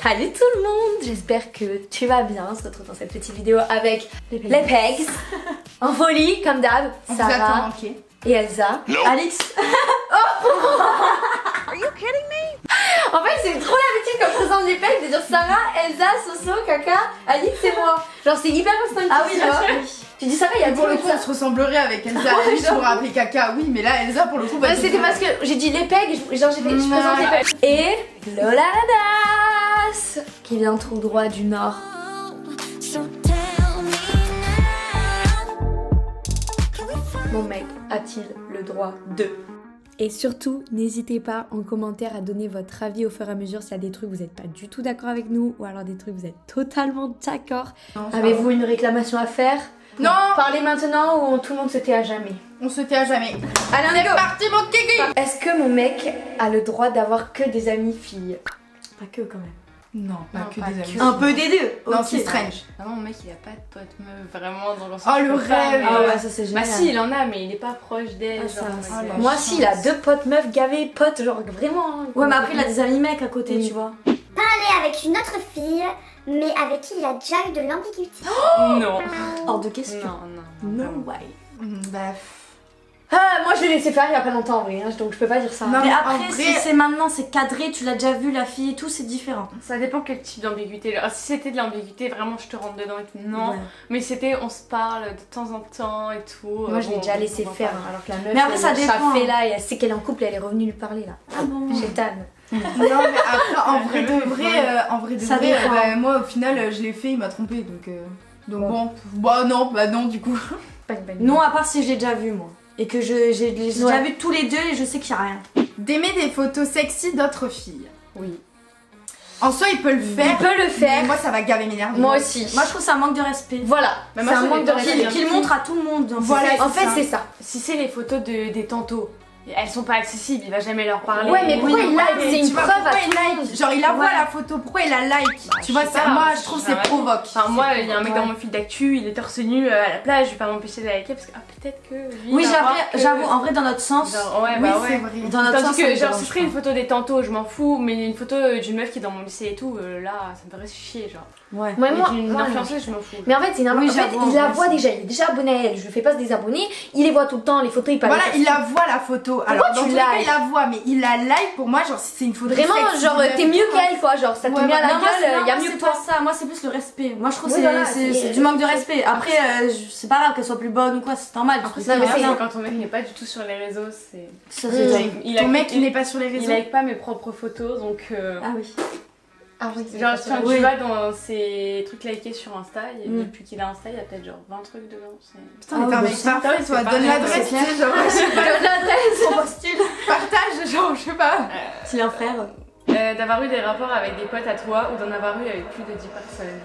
Salut tout le monde, j'espère que tu vas bien. On se retrouve dans cette petite vidéo avec les Pegs en folie comme d'hab. Sarah et Elsa. No. Alix. Are you kidding me? En fait c'est trop l'habitude quand je présente les Pegs de dire Sarah, Elsa, Soso, Kaka, Alix et moi. Genre c'est hyper instinctif. Ah oui, tu vois. Tu dis Sarah, il y a pour le coup on se ressemblerait avec Elsa. Je pourrais appeler Kaka, oui, mais là Elsa pour le coup Ouais, c'était parce que j'ai dit les Pegs, genre j'ai fait, je présente les Pegs. Et Lola Das qui vient tout droit du nord. Mon mec a-t-il le droit de? Et surtout, n'hésitez pas en commentaire à donner votre avis au fur et à mesure s'il y a des trucs où vous n'êtes pas du tout d'accord avec nous ou alors des trucs où vous êtes totalement d'accord. Avez-vous une réclamation à faire? Non. Parlez maintenant ou tout le monde se tait à jamais? On se tait à jamais. Allez, on est go. Parti mon kiki. Est-ce que mon mec a le droit d'avoir que des amis filles? Pas que quand même. Non, pas que des amis. Un peu des deux. Non, Ok. c'est strange. Vraiment, mon mec il a pas de pote meuf, vraiment dans le sens. Oh, le je peux pas, rêve. mais- Ah ouais, ça c'est Bah génial. si, il en a, mais il est pas proche d'elle. Ah, ça, genre, ça. ouais. Moi si, il a deux potes meufs gavés, potes, genre vraiment. Hein, Ouais, mais après, il a des amis mecs à côté, Oui. tu vois. Parler avec une autre fille, mais avec qui il a déjà eu de l'ambiguïté. Non. Hors de question. Non. No way. Bah. Ah, moi je l'ai laissé faire il y a pas longtemps en vrai, hein, donc je peux pas dire ça. Non. Mais en après, vrai- si c'est maintenant, c'est cadré, tu l'as déjà vu, la fille et tout, c'est différent. Ça dépend quel type d'ambiguïté. Alors, si c'était de l'ambiguïté, vraiment je te rentre dedans et tout. Non. Ouais. Mais c'était on se parle de temps en temps et tout. Moi je l'ai Bon, déjà on laissé va faire, pas- hein, alors que la meuf Mais après, ça elle dépend. fait là et elle sait qu'elle est en couple et elle est revenue lui parler là. Ah bon? Chétane. Non, mais après, en vrai de Ça vrai, dépend. bah, moi au final je l'ai fait, il m'a trompé donc bon. Bah non du coup. Bang, bang. Non, à part si je l'ai déjà vu, moi. Et que j'ai déjà Ouais. vu tous les deux et je sais qu'il y a rien. D'aimer des photos sexy d'autres filles. Oui. En soi il peut le faire. Il peut le Mais faire. moi ça va gaver m'énerver. Moi aussi. Moi, je trouve ça un manque de respect. Voilà. Mais C'est moi, un ça manque de dépend. respect. Qu'il montre à tout le monde. Voilà, En c'est fait ça. c'est ça. Si c'est les photos des tantos, elles sont pas accessibles, il va jamais leur parler. Ouais, mais pourquoi il like? Mais C'est une tu vois, preuve à pourquoi tout il le like monde. Genre il envoie Ouais. la photo, pourquoi il la like? Tu vois, je sais ça, pas, moi c'est je trouve un c'est avis. provoque. Enfin, moi, il y a un mec Ouais. dans mon fil d'actu, il est torse nu à la plage, je vais pas m'empêcher de la liker parce que peut-être que lui. Oui, il va voir que- j'avoue, en vrai, dans notre sens. Genre, ouais, Oui, bah c'est ouais. vrai. Dans notre sens, Tandis ça que me genre dérange ce serait pas. une photo des tantos, je m'en fous, mais une photo d'une meuf qui est dans mon lycée et tout, là ça me ferait chier genre. Ouais. Ouais, Mais moi, d'une moi, influenceuse, je m'en fous. mais en fait, c'est une Oui, en fait, j'avoue, il la en voit vrai, déjà, il est déjà abonné à elle. Je le fais pas se désabonner, il les voit tout le temps, les photos, il parle. Voilà, il la voit la photo. Alors dans tu tous les cas, likes il la voit, mais il la like pour moi, genre si c'est une photo Vraiment, sexy, genre, t'es mieux qu'elle, quoi. Genre, ça te Ouais, met à la Non, moi, gueule, il y a moi, mieux c'est que pas toi. ça. Moi, c'est plus le respect. Moi, je trouve que Oui, voilà, c'est du manque de respect. Après, c'est pas grave qu'elle soit plus bonne ou quoi, c'est normal. Après, ça, c'est mais bien, c'est- quand ton mec n'est pas du tout sur les réseaux, c'est. Ça, Mm. c'est Ton mec il n'est pas sur les Il réseaux. like pas mes propres photos donc. Ah oui. Ah oui, Genre, quand Oui. tu vas dans ses trucs likés sur Insta, et Mm. depuis qu'il a Insta, il y a peut-être genre 20 trucs dedans. Putain, mais t'es un Ah, mec bah, c'est parfait, pareil, toi. c'est Donne pareil, l'adresse, c'est tu sais, genre, je sais pas. Donne l'adresse. Son style. Partage, genre, je sais pas. S'il a un frère. D'avoir eu des rapports avec des potes à toi ou d'en avoir eu avec plus de 10 personnes.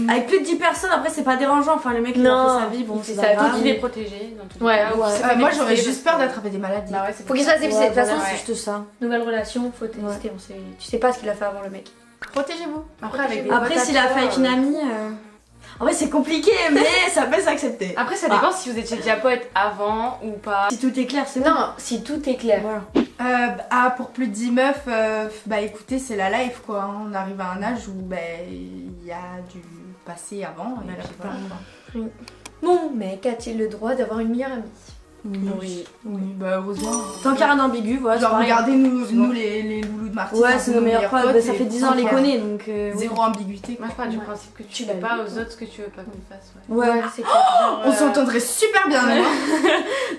Avec plus de 10 personnes, après, c'est pas dérangeant. Enfin, le mec, il a Non, fait sa vie, bon, il fait c'est sa pas vie. grave. Donc il est protégé dans tous Ouais, les cas. ou ouais. qu'il s'est fait Moi j'aurais dépister juste parce peur que- d'attraper des maladies. Bah ouais, c'est Faut qu'il se fasse Ouais, dépister. De toute façon, voilà, ouais. c'est juste ça. nouvelle relation, faut tester. Tu sais pas ce qu'il a fait avant le mec. Protégez-vous. Après, avec des Après, potes à s'il a toi, fait avec une amie. En vrai, c'est compliqué, mais ça peut s'accepter. Après, ça dépend si vous étiez déjà potes avant ou pas. Si tout est clair, c'est bon. Non, si tout est clair. Voilà. Pour plus de 10 meufs, bah écoutez, c'est la life quoi. Hein. On arrive à un âge où bah, il y a du passé avant. Et puis voilà, quoi. Mon mec a-t-il le droit d'avoir une meilleure amie? Oui. Oui, bah heureusement. Tant qu'il y a rien d'ambigu, voilà. Genre, c'est pareil. regardez nous, C'est bon. les loulous de Martine. Ouais, c'est nos meilleurs potes. Bah, ça fait 10 ans, on les ouais. connaît donc. Oui. Zéro ambiguïté. Moi, je pars du Ouais. principe que tu Tu fais l'as pas vu, aux quoi. autres ce que tu veux pas qu'on fasse. Ouais. C'est clair. Genre, On s'entendrait super bien, Ouais. non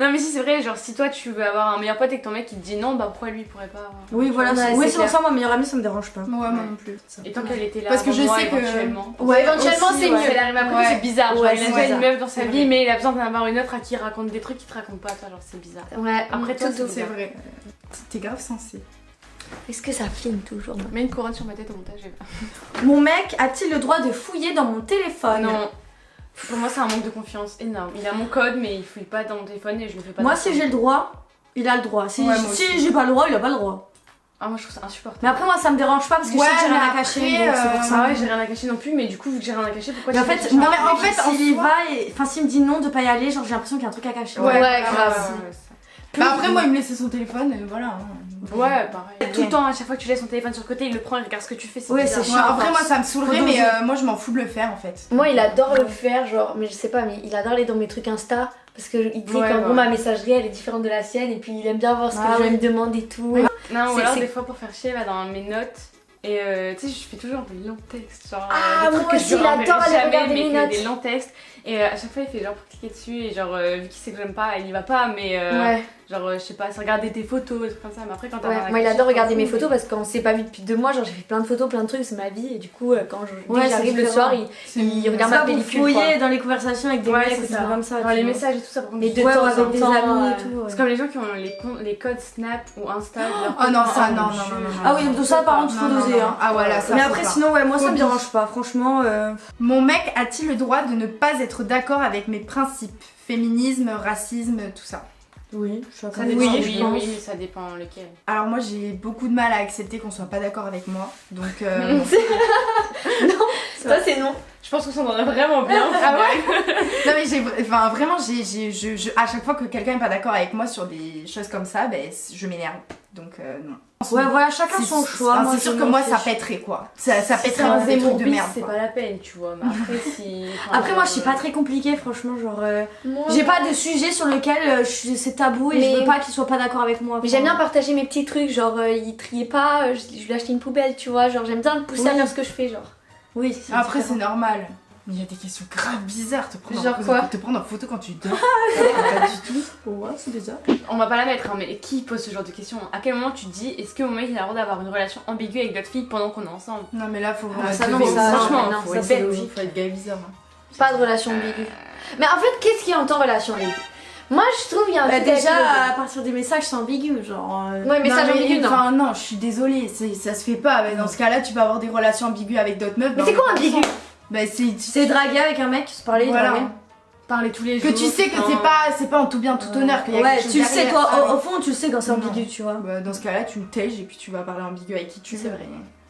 Non, mais si c'est vrai, genre si toi tu veux avoir un meilleur pote et que ton mec il te dit non, bah pourquoi lui il pourrait pas avoir. Oui, voilà. Ouais, Oui, c'est c'est pour clair. ça, moi, meilleure amie, ça me dérange pas. Ouais, moi non plus. Et tant qu'elle était là, Parce que avant je moi, sais que- éventuellement. Ouais, éventuellement, Aussi, c'est ouais. Si elle mieux. arrive après, Ouais. c'est bizarre. Genre, Ouais, il a c'est déjà ça. une meuf dans sa C'est vie, vrai. mais il a besoin d'en avoir une autre à qui il raconte des trucs qu'il te raconte pas, toi, genre c'est bizarre. Ouais, Après, toi, tout. C'est vrai. T'es grave sensé. Est-ce que ça filme toujours? Mets une couronne sur ma tête au montage. Eva. Mon mec a-t-il le droit de fouiller dans mon téléphone? Non. Pour moi, c'est un manque de confiance énorme. Il a mon code, mais il fouille pas dans mon téléphone et je le fais pas. Moi, dans si son- j'ai le droit, il a le droit. Si, Ouais, moi si aussi. j'ai pas le droit, il a pas le droit. Ah, moi je trouve ça insupportable. Mais après, moi, ça me dérange pas parce que je sais que j'ai Ouais, rien à mais cacher. après, Donc c'est pour ça. Ah ouais, j'ai rien à cacher non plus, mais du coup, vu que j'ai rien à cacher, pourquoi Mais en tu fait, fais moi, ça mais en fait, en s'il y soi- va, enfin, s'il me dit non de pas y aller, genre j'ai l'impression qu'il y a un truc à cacher. Ouais, grave. ouais, ça. Bah après, moi, il me laissait son téléphone, voilà. Hein. Ouais, pareil. Tout le temps, à chaque fois que tu laisses son téléphone sur le côté, il le prend, il regarde ce que tu fais. Ouais, bizarre. c'est Ouais, chiant. après, moi, ça me saoulerait, Faut mais doser. moi, je m'en fous de le faire en fait. Moi, il adore le faire, genre, mais je sais pas, mais il adore aller dans mes trucs Insta. Parce que il dit Ouais, qu'en gros, ouais. ma messagerie, elle est différente de la sienne. Et puis, il aime bien voir ce que Ah je ouais. me demande et tout. Non, ou C'est- alors c'est- des fois pour faire chier, il va dans mes notes. Et tu sais, je fais toujours des longs textes. Genre, Ah, des trucs moi que aussi, je il adore renverrai aller jamais, regarder mais mes que notes. des longs textes. Et à chaque fois, il fait genre pour cliquer dessus. Et genre, vu qu'il sait que j'aime pas, il y va pas. Mais Ouais. genre, je sais pas, c'est regarder tes photos, des trucs comme ça. Mais après, quand t'as Ouais, rien à moi il cacher, adore regarder t'en mes fous, photos mais- parce qu'on s'est pas vu depuis 2 mois, genre j'ai fait plein de photos, plein de trucs, c'est ma vie et du coup quand dès Ouais, que c'est j'arrive le différent. soir il regarde ma Ça, vous pellicule fouillez quoi. dans les conversations avec des Ouais, mecs c'est ou des ça. trucs comme ça. Genre tu les vois. messages et tout ça, par contre. Mais je- de Ouais, temps ou en avec des temps, amis et ouais. tout. Ouais. C'est comme les gens qui ont les codes Snap ou Insta. de leur Oh non, compte. ça, Oh, non, mon non, Dieu. non, non, non. Ah oui, donc ça par contre faut Non, non, doser. non. Hein. Ah voilà, ça. Mais faut après pas. sinon ouais moi ça me Phobie. dérange pas franchement. Mon mec a-t-il le droit de ne pas être d'accord avec mes principes? Féminisme, racisme, tout ça. Oui, je suis Ça d'accord. dépend, Oui, oui, je pense. oui, mais ça dépend lequel. Alors moi j'ai beaucoup de mal à accepter qu'on soit pas d'accord avec moi. Donc Ça c'est non. Je pense qu'on s'entendrait vraiment bien. Ah ouais. Non mais enfin vraiment à chaque fois que quelqu'un est pas d'accord avec moi sur des choses comme ça, ben je m'énerve. Donc non. Ouais voilà chacun C'est- son choix. enfin, Moi, c'est sûr je que m'en moi ça fiche. pèterait quoi. Ça Si pèterait c'est un un des trucs Zemmour de bis, merde. c'est quoi. pas la peine, tu vois. Mais après, si. enfin, Après moi je suis pas très compliquée franchement genre Moi, j'ai pas de sujet sur lequel c'est tabou et Mais- je veux pas qu'il soit pas d'accord avec moi. mais j'aime bien partager mes petits trucs, genre il triait pas, je lui ai acheté une poubelle, tu vois, genre j'aime bien le pousser à Oui. faire ce que je fais, genre. Oui, Après c'est différent. normal. Mais il y a des questions grave bizarres, Genre quoi te prendre en photo quand tu dors. Pas du tout. Ouais, c'est bizarre. On va pas la mettre, hein, mais qui pose ce genre de questions? À quel moment tu te dis, est-ce que mon mec il a le droit d'avoir une relation ambiguë avec d'autres filles pendant qu'on est ensemble? Non mais là faut vraiment Ah, ça, être non, bête. mais ça, franchement, non, faut ça, être c'est bête. logique. Faut être gay bizarre. Hein. Pas de relation ambiguë. Mais en fait, qu'est-ce qui entend relation ambiguë? Moi je trouve il y a un Bah, truc avec déjà le- à partir des messages c'est ambigu genre. Ouais, message Non, mais, ambigu, non. enfin, non, je suis désolée, ça se fait pas. Mais dans ce cas-là, tu peux avoir des relations ambiguës avec d'autres meufs. Mais bah, c'est quoi on est ambigu? ensemble. Bah C'est draguer avec un mec, se parler, Voilà. draguer. Parler tous les Que jours. tu sais que enfin, c'est pas en tout bien tout honneur qu'il y a Ouais, quelque chose tu le sais derrière. toi, Ah, au fond tu le sais quand c'est Non. ambigu, tu vois. Bah, dans ce cas-là, tu le tèges et puis tu vas parler ambigu avec qui tu veux.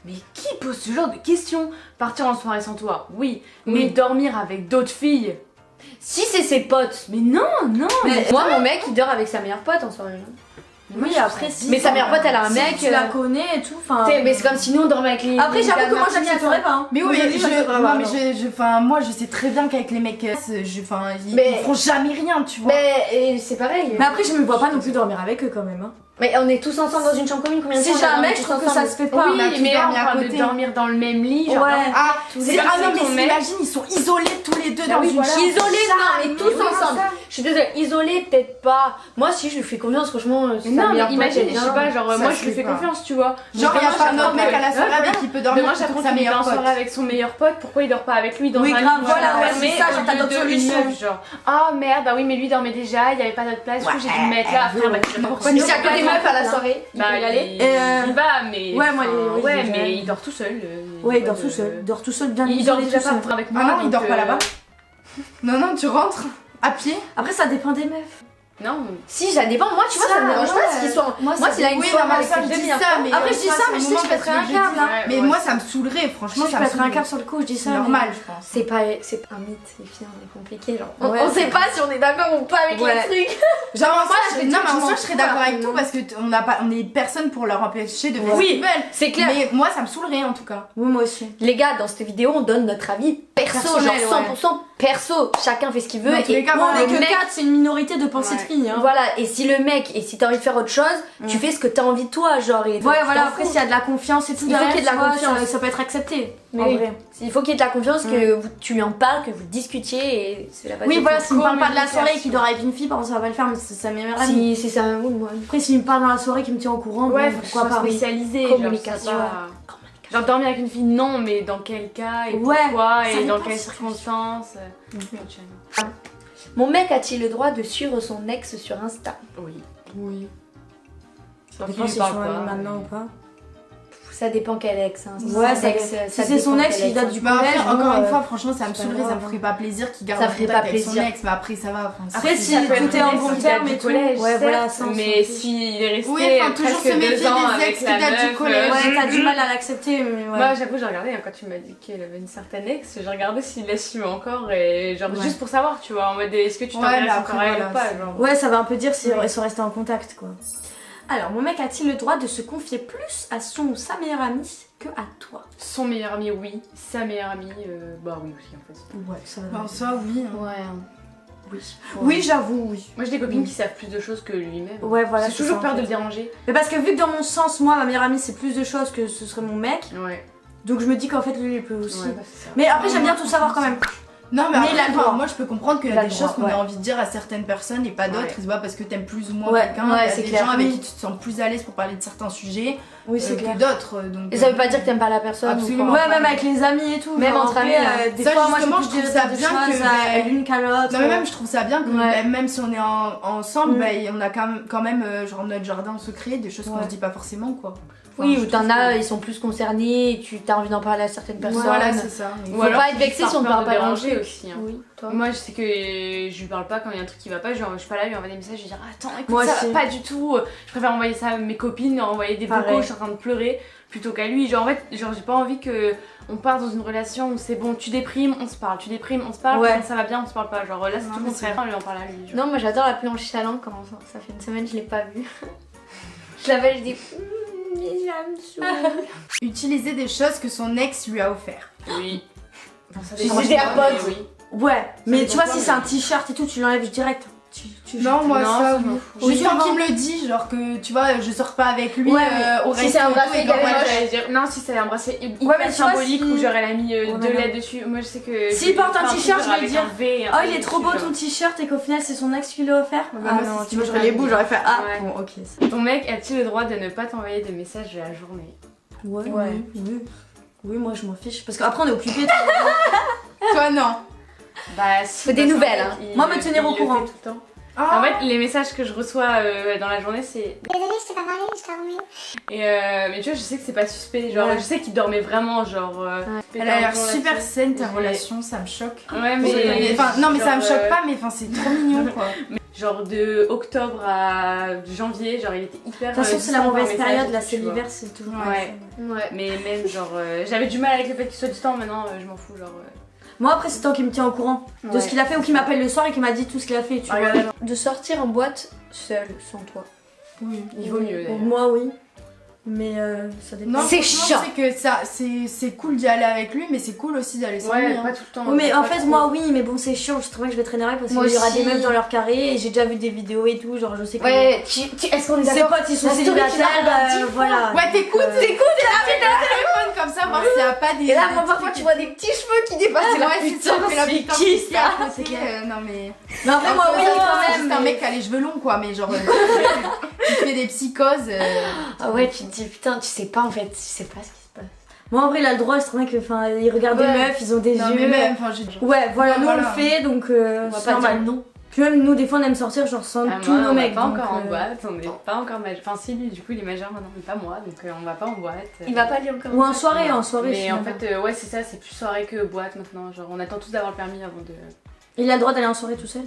Mais qui pose ce genre de questions? Partir en soirée sans toi, oui. Mais dormir avec d'autres filles? Si c'est ses potes. Mais non, non. Mais moi mon mec il dort avec sa meilleure pote en soirée. Oui, après si. Mais sa meilleure pote elle a un si mec. tu la connais et tout, enfin. Mais c'est comme si nous on dormait avec les. Après les j'avoue gars que de moi Martigny, j'accepterais pas. Hein. Mais oui, Moi, mais j'accepterais pas, non. enfin, moi je sais très bien qu'avec les mecs, enfin, ils Mais- feront jamais rien, tu vois. Mais c'est pareil. Mais après je me vois pas non plus dormir avec eux quand même. Hein. Mais on est tous ensemble dans une chambre commune, combien de Si temps j'ai on a un mec, tous je trouve que ensemble ça se fait pas. Oui, on a tous mais là on dormi à parle de côté. dormir dans le même lit, genre. Ouais. Ah, les c'est deux ah non, filles, ton mais mec. imagine, ils sont isolés tous les deux Ah dans oui, une voilà. chambre. Isolés, non, mais tous voilà, ensemble. ça. Je suis désolée, isolés peut-être pas. Moi si je lui fais confiance, franchement. Mais non, mais imagine, je sais pas, genre Ça moi se je lui fait fais pas. confiance, tu vois. Genre, il y a pas un autre mec à la soirée Ouais, avec voilà. qui peut Mais dormir moi plutôt j'apprends que sa qu'il est en meilleure pote. soirée avec son meilleur pote, pourquoi il dort pas avec lui dans Oui, un grave, lit voilà, ouais, fermé c'est ça, au genre, t'as lieu d'autres de une solutions. meuf, genre ah merde, bah oui mais lui dormait déjà, il y avait pas d'autre place, du coup j'ai dû me mettre là, frère, bah tu vas Mais s'il y a que des meufs à la soirée, il Bah peut y aller. il va mais Ouais, moi, enfin, oui, ouais j'ai mais déjà- il dort tout seul. Ouais, il dort tout seul. Il dort tout seul, bien Il dort isolé déjà tout seul. pas avec Ah moi. non, il donc, dort pas là-bas. Non, non, tu rentres à pied. Après ça dépend des meufs. Non. Si, ça dépend. Moi, tu vois, ça me dérange pas s'ils sont. Moi, s'il a une Oui, soirée non, mais avec ça, ses je dis demi-heures. ça, mais Après, je dis ça, mais je sais que je moment, pèterais un parce que câble, hein. Ouais, Mais ouais. moi, ça me saoulerait, franchement, Je ça me pèterais un saoulerait. câble sur le coup, je dis ça. C'est normal, je pense. C'est pas un mythe, les filles, on est compliqué. Genre. Ouais, On sait pas si on est d'accord ou pas avec Ouais. les trucs. Genre, en soi, je non, mais en m'en soi, je serais fous, d'accord là. avec tout parce que on est personne pour leur empêcher de faire Oui, ce qu'ils veulent. C'est clair. Mais moi, ça me saoulerait en tout cas. Oui, moi aussi. Les gars, dans cette vidéo, on donne notre avis perso, Personnel, genre 100% perso. Chacun fait ce qu'il veut. Dans tous les cas, Bon, on est le que mec- 4, c'est une minorité de pensée de Ouais. filles. Hein. Voilà, et si le mec, et si t'as envie de faire autre chose, tu fais ce que t'as envie de toi, genre. Et Ouais, tu voilà, t'en après fous. s'il y a de la confiance et tout, Il faut derrière, qu'il y ait de la tu vois, confiance. ça peut être accepté. Mais En oui. vrai. Il faut qu'il y ait de la confiance, que tu lui en parles, que vous discutiez, et c'est la base. Oui, de voilà, tout. s'il me parle pas de la communication. soirée et qu'il dort avec une fille, par contre, ça va pas le faire, mais ça m'aimerait. Si, c'est ça, oui, moi. Après, s'il me parle dans la soirée, qu'il me tient au courant, Ouais, bon, faut pourquoi pas. spécialisé. Communication. Genre dormir avec une fille, non, mais dans quel cas et Ouais, pourquoi ça et dans dépend quelles des circonstances. Mon mec a-t-il le droit de suivre son ex sur Insta? Oui. Oui. Tant Ça qu'il dépend lui si je parle suis en pas, amie maintenant ou pas. Ça dépend quel ex. Hein. Si Ouais, c'est si c'est son dépend ex quel qui date hein. du Bah, collège, après, encore bon, une fois, franchement, ça me c'est pas saoulerait, ça me grave. ferait pas plaisir qu'il garde Ça un ferait contact pas avec son plaisir. ex, mais après, ça va. Enfin, Après, Si si ça peut tout être est un en ex bon qui terme date et du tout, collège, ouais, voilà, certes, ça, on s'en mais fiche. s'il est resté Oui, enfin, toujours presque se méfier 2 ans des avec ex qui la datent du meuf, collège. Ouais, t'as du mal à l'accepter, mais ouais. Moi, j'avoue, j'ai regardé hein, quand tu m'as dit qu'elle avait une certaine ex, j'ai regardé s'il l'assume encore et genre juste pour savoir, tu vois, en mode est-ce que tu Ouais, t'intéresses mais encore à elle après, ou pas, voilà, genre. Ouais, ça va un peu dire si Ouais. ils sont restés en contact, quoi. Alors, mon mec a-t-il le droit de se confier plus à son ou sa meilleure amie que à toi? Son meilleur ami, oui. Sa meilleure amie, bah oui aussi en fait. Ouais, ça Bah, ça, oui. hein. Ouais. Oui. Oui, j'avoue, oui. Moi j'ai des copines qui savent plus de choses que lui-même. Ouais, voilà. J'ai c'est toujours ça, peur en de fait. le déranger. Mais parce que vu que dans mon sens, moi, ma meilleure amie, c'est plus de choses que ce serait mon mec, Ouais. donc je me dis qu'en fait, lui, il peut aussi. Ouais, bah c'est ça. Mais après, j'aime bien tout savoir quand même. Non, mais, Mais après, il a le droit. moi je peux comprendre qu'il y Il a a le des droit, choses qu'on ouais. a envie de dire à certaines personnes et pas d'autres. Ouais. Et c'est pas parce que t'aimes plus ou moins Ouais, quelqu'un. ouais, Il y a c'est des clair. gens avec Oui. qui tu te sens plus à l'aise pour parler de certains sujets Oui, c'est clair. que d'autres. Donc, Et ça veut pas dire que t'aimes pas la personne. Absolument. Ou quoi. Ouais, même avec les amis et tout. Même genre, entre après, amis, là. des Ça, fois, moi, justement, je je trouve trouve ça bien que, bah, l'une qu'à l'autre. Non, mais même je trouve ça bien que Ouais. même si on est ensemble, Mm. bah, on a quand même genre notre jardin secret, des choses qu'on Ouais. se dit pas forcément quoi. Oui, Enfin, ou je t'en trouve as, que- ils sont plus concernés, et tu as envie d'en parler à certaines personnes. Voilà, c'est ça. Ou Faut alors, pas être vexé si on te par parle peur de pas d'un déranger truc. aussi. Hein. Oui, toi. Moi je sais que je lui parle pas quand il y a un truc qui va pas, genre je suis pas là, je lui envoie des messages, je lui dis attends écoute Moi ça aussi. va pas du tout, je préfère envoyer ça à mes copines, envoyer des Pareil. vocaux, je suis en train de pleurer plutôt qu'à lui, genre en fait genre j'ai pas envie que on parte dans une relation où c'est bon tu déprimes, on se parle, tu déprimes, on se parle, Ouais. quand ça va bien on se parle pas, genre là c'est Non, tout le mais contraire, on lui en parle à lui. Genre. Non, moi j'adore l'appeler en chialant quand ça fait une semaine je l'ai pas vu. Je l'appelle, je dis elle me saoule. Utiliser des choses que son ex lui a offert. Oui. Enfin, ça J'ai dépend, des mais AirPods. oui. Ouais, mais dépend tu vois, pas, si mais- c'est un t-shirt et tout, tu l'enlèves direct. Non, moi Non, ça, ça oui. m'en fout. Juste Oui, quand avant. il me le dit, genre que tu vois, je sors pas avec lui Ouais, mais au si resto c'est un et tout, bracelet et quand qu'elle moi, met, J'allais dire, non, si c'est un bracelet hyper Ouais, mais tu vois, symbolique si- où j'aurais la mis Ouais, de mais lait non. dessus, moi je sais que. S'il porte un t-shirt, je vais avec dire, un V et un Oh, A il est trop dessus, beau genre. ton t-shirt et qu'au final, c'est son ex qui l'a offert. bah, Ah moi, non, c'est ce tu qui vois, me j'aurais fait les bouts, j'aurais fait Ah, Ouais. bon, ok. Ton mec a-t-il le droit de ne pas t'envoyer de messages de la journée? Ouais, Ouais. oui. Oui, moi je m'en fiche. Parce qu'après, on est occupé. Toi non. Bah, si. Faut des parce qu'en nouvelles, fait, hein. il- Moi, me tenir il au le courant. fait tout le temps. Ah. En fait, les messages que je reçois dans la journée, c'est. Désolée, je t'ai pas parlé, je t'ai remis. Et mais tu vois, je sais que c'est pas suspect. Genre, Ouais. je sais qu'il dormait vraiment, genre. Elle a l'air pétard super là-dessus. saine ta J'ai- relation, ça me choque. Ouais, mais. Enfin, non, mais ça me genre, choque pas, mais enfin, c'est trop mignon quoi. Genre de octobre à janvier, genre il était hyper. De toute façon, c'est la mauvaise période, là, c'est tu vois. l'hiver, c'est toujours Ouais. Ouais. Mais même genre j'avais du mal avec le fait qu'il soit distant, maintenant je m'en fous genre. Moi, après, c'est toi qui me tient au courant de ce qu'il a fait ou qui m'appelle le soir et qui m'a dit tout ce qu'il a fait. Tu vois. De sortir en boîte seul, sans toi. Oui. Il vaut mieux Pour d'ailleurs. moi, oui. Mais ça dépend. Non, C'est franchement, chiant. c'est que ça, c'est cool d'y aller avec lui, mais c'est cool aussi d'aller sans lui. Ouais, hein. pas tout le temps. Oui, mais en pas fait, trop. moi, oui, mais bon, c'est chiant. Je trouve que je vais traîner avec parce Moi qu'il y aura aussi. des meufs dans leur carré et j'ai déjà vu des vidéos et tout. Genre, je sais que Ouais, est-ce qu'on est ses d'accord? potes ils sont La story qu'il a célibataires, regardée 10 fois. voilà. Ouais, t'écoutes, Donc, avec le téléphone comme ça, voir s'il y a pas des. Et là, des moi, parfois, trucs tu vois des petits cheveux qui dépassent. Ouais, c'est la c'est putain, ça, c'est la c'est putain qui, qui est à ça? côté, non mais. Mais après, moi, oui, c'est quand juste même. un mais- mec qui a les cheveux longs quoi, mais genre. Tu fais des psychoses. Ah ouais, tu te dis, putain, tu sais pas en fait, tu sais pas ce qui se passe. Moi, en vrai, il a le droit. Je trouve que, enfin, ils regardent des Ouais. meufs, ils ont des Non, yeux. mais même, enfin, j'ai. Ouais, voilà, Ouais, nous voilà. on le fait donc On va c'est pas normal. dire non. Puis même nous, des fois, on aime sortir, genre sans Ah, tous moi, nos on mecs. va pas donc, encore en boîte, on est pas encore majeur. Enfin, si lui, du coup, il est majeur maintenant, mais pas moi, donc on va pas en boîte. Il va pas aller encore. Ou en soirée, en soirée. Mais en finalement. fait, ouais, c'est ça, c'est plus soirée que boîte maintenant. Genre, on attend tous d'avoir le permis avant de. Il a le droit d'aller en soirée tout seul.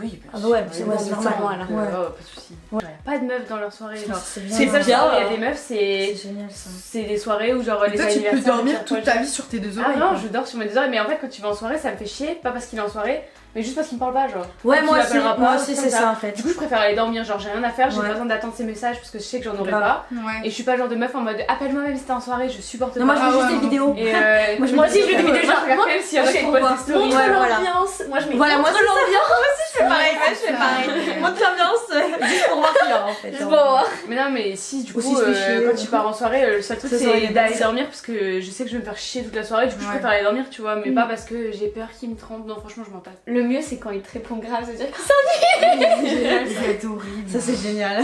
Oui, Ah bah ouais, c'est normal, moi, là. Ouais. Pas de soucis. Ouais. Pas de meufs dans leur soirée. Genre. C'est C'est bien. ça, genre, il y a des meufs, C'est c'est. génial ça. C'est des soirées où genre les Toi, tu peux anniversaires, dormir tu toute vois, ta vie sur tes deux Ah oreilles. non, quoi. je dors sur mes deux oreilles, mais en fait quand tu vas en soirée ça me fait chier, pas parce qu'il est en soirée, mais juste parce qu'il me parle pas genre. Ouais, Tu moi aussi, l'appelleras pas, moi aussi, comme c'est ça. ça en fait. Du coup je préfère aller dormir, genre j'ai rien à faire, j'ai Ouais. pas besoin d'attendre ses messages parce que je sais que j'en aurai Grave. pas. Ouais. Et je suis pas le genre de meuf en mode appelle-moi même si t'es en soirée, je supporte Non, pas. moi je fais Ah juste ouais, des non. vidéos. Et Moi aussi, je fais des vidéos, genre, genre même s'il y en a qui pour postent voir. des stories. Ouais, voilà. Moi je mets Voilà, moi c'est l'ambiance. Je fais pareil, ouais, je fais pareil. Montre l'ambiance juste pour voir qu'il y a en fait. Juste pour voir. Mais non, mais si du coup, Aussi, je fais chier. quand tu pars en soirée, le seul truc Ça, ça va c'est être d'aller bien. dormir parce que je sais que je vais me faire chier toute la soirée, du coup je Ouais. préfère aller dormir, tu vois, mais pas parce que j'ai peur qu'il me trompe, non franchement je m'en tape. Le mieux c'est quand il te répond grave, c'est-à-dire que C'est horrible. Ça c'est génial.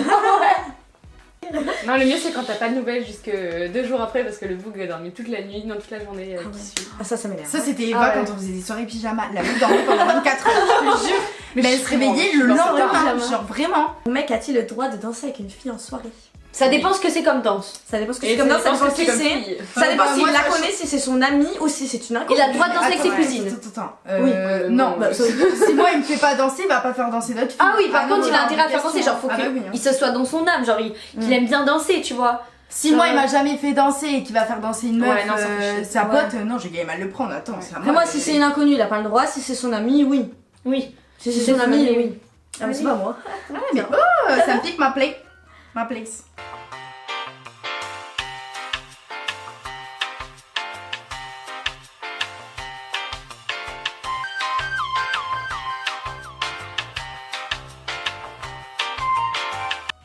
Non, le mieux c'est quand t'as pas de nouvelles jusque 2 jours après parce que le bug a dormi toute la nuit, non toute la journée Ah ouais. qui suit. Ah ça m'énerve. Ça, c'était Eva Ah ouais. quand on faisait des soirées pyjama. La meuf dormait pendant 24 heures, je te jure. Mais elle se réveillait le je suis lendemain, pyjama. genre vraiment. Mon mec a-t-il le droit de danser avec une fille en soirée? Ça dépend ce que c'est comme danse. Ça dépend ce que c'est comme danse, ça dépend qui c'est. Ça dépend s'il la connaît, si c'est son ami ou si c'est une inconnue. Il a le droit de danser avec ses cousines. Attends. Oui. Non, si moi il me fait pas danser, il va pas faire danser d'autres filles. Ah oui, par contre, non, il a intérêt à faire danser. Genre, faut Ah bah oui, hein. qu'il se soit dans son âme. Genre, qu'il aime bien danser, tu vois. Si moi il m'a jamais fait danser et qu'il va faire danser une meuf, Ouais, non, ça fait chier. sa pote, non, j'ai mal le prendre. Attends, c'est à Après, moi, si c'est une inconnue, il a pas le droit. Si c'est son ami, oui. Oui. Si c'est son ami, oui. Ah, mais c'est pas moi. Ah, mais ça me pique ma place.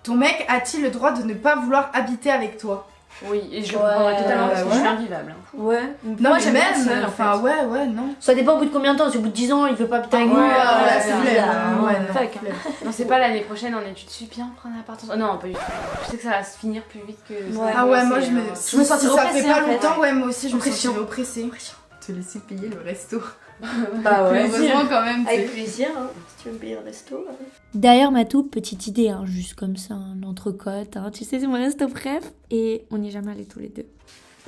Ton mec a-t-il le droit de ne pas vouloir habiter avec toi? Oui, et je le comprendrais totalement parce que je suis ouais. invivable. Hein. Ouais. Non, moi, mais j'aime bien même, seule, en enfin, fait. ouais, non. Ça dépend au bout de combien de temps. Si au bout de 10 ans, il veut pas habiter avec nous. c'est bizarre, flemme, hein. ouais, non. Fuck. Non, c'est pas l'année prochaine en études sup, bien prendre un appartement. Non, pas du tout. Je sais que ça va se finir plus vite que ça. Ouais. Ah ouais, moi c'est, je me. Je me sentirais ça fait oppressée, pas en fait. longtemps, ouais, moi aussi je me Oppression. sentirais oppressée. Te laisser payer le resto. Bah ouais. Heureusement quand même, tu sais. Avec plaisir, hein. Si tu veux me payer un resto. D'ailleurs, Matou, petite idée, hein, juste comme ça, l'entrecôte, hein, tu sais, c'est mon resto bref, et on n'y est jamais allés tous les deux.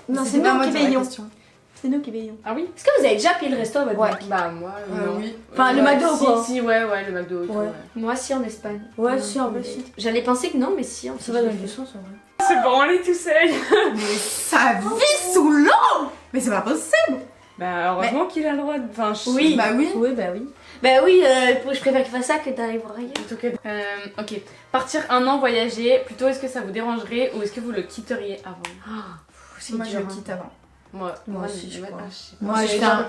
Non, c'est pas nous moi qui qui ai la payons. question. C'est nous qui payons. Ah oui? Est-ce que vous avez déjà payé le resto à votre Ouais. mec? Bah, moi, non. Oui. Enfin, le McDo ou si, quoi? Si, ouais, le McDo. et tout, Ouais. ouais. Moi, si, en Espagne. Ouais, si, en vrai, si. J'allais penser que non, mais si, en fait. Ça va dans le sens, en vrai. C'est branlé tout seul. Mais ça vit sous l'eau. Mais c'est pas possible. Bah, heureusement qu'il a le droit de. Enfin, Oui. Bah oui. Oui, bah oui. Bah oui, je préfère qu'il fasse ça que d'aller voir ailleurs. Plutôt que. Ok. Partir un an voyager, plutôt est-ce que ça vous dérangerait ou est-ce que vous le quitteriez avant? C'est Moi je dur, le hein. quitte avant. Moi aussi, je crois. je sais pas. Moi, je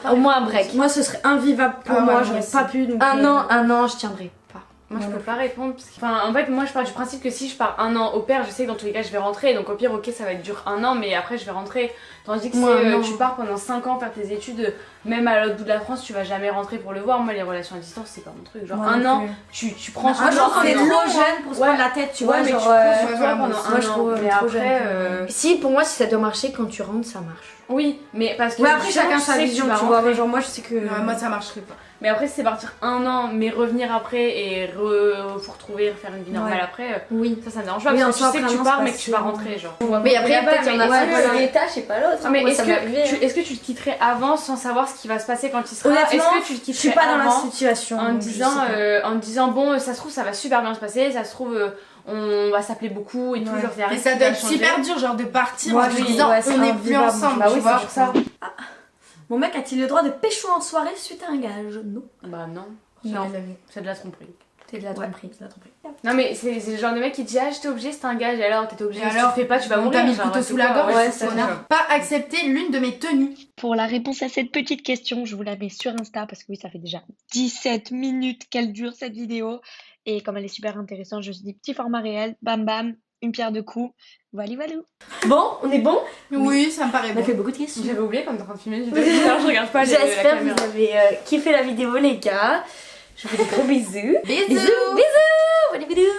fais au moins un break. Moi, ce serait invivable pour Ah ouais, moi, moi j'aurais aussi. pas pu. Donc, un an, je tiendrai pas. Moi je peux pas répondre parce que... Enfin en fait moi je pars du principe que si je pars un an au pair je sais que dans tous les cas je vais rentrer donc au pire ok ça va être dur un an mais après je vais rentrer tandis que Moi, si non. tu pars pendant 5 ans faire tes études même à l'autre bout de la France tu vas jamais rentrer pour le voir. Moi les relations à distance c'est pas mon truc genre Moi un non an plus. tu prends Un jour, on est un an. trop jeune pour se prendre la tête, tu vois. Ouais mais Genre, tu prends sur ouais, toi ouais, pendant moi un je an trouve mais trop après Si, pour moi, si ça doit marcher, quand tu rentres, ça marche. oui mais parce que Ouais, après, justement, chacun tu sa sais que vision, vas tu vois. rentrer. Genre, moi, je sais que. Ouais, moi ça marcherait pas. Mais après si c'est partir un an mais revenir après et vous retrouver refaire une vie normale Ouais. après Oui. ça me dérange pas Oui, parce en que tu soi, sais que après tu un an, pars c'est mais pas que tu si vas long. rentrer genre. Mais après, Là-bas, peut-être, il y en a mais un est-ce que- qui l'étage et pas l'autre. Ah, mais Moi, est-ce ça m'est arrivé, hein. que tu le quitterais avant sans savoir ce qui va se passer quand il sera Honnêtement, est-ce que tu le Je quitterais suis pas dans la avant situation. en donc te je sais pas. disant bon ça se trouve ça va super bien se passer, ça se trouve on va s'appeler beaucoup et tout Ouais. genre il y a rien Mais ça qui doit va être changer. super dur genre de partir Moi, en te oui, disant ouais, c'est on n'est plus invivable, ensemble, bah tu oui, vois. c'est ça. Mon mec a-t-il le droit de pécho en soirée suite à un gage? Non. Bah non, Non. c'est de la tromperie. C'est de la tromperie. Non mais c'est le genre de mec qui dit ah j'étais obligé c'était un gage et alors t'étais obligé Et si alors, tu le fais pas tu vas on mourir t'a mis le genre, couteau c'est sous la quoi, gorge, ouais, c'est c'est ça. ça. Pas accepter l'une de mes tenues. Pour la réponse à cette petite question, je vous la mets sur Insta parce que oui, ça fait déjà 17 minutes qu'elle dure cette vidéo. Et comme elle est super intéressante, je me suis dit petit format réel, bam bam, une pierre deux coups. Voilà, voilà. Bon, on est bon? Oui, ça me paraît On bon. a fait beaucoup de questions. J'avais oublié quand t'es en train de filmer, je regarde pas la J'espère que caméra. vous avez kiffé la vidéo, les gars. Je vous fais des gros bisous. Bisous. Bisous, bisous, bisous.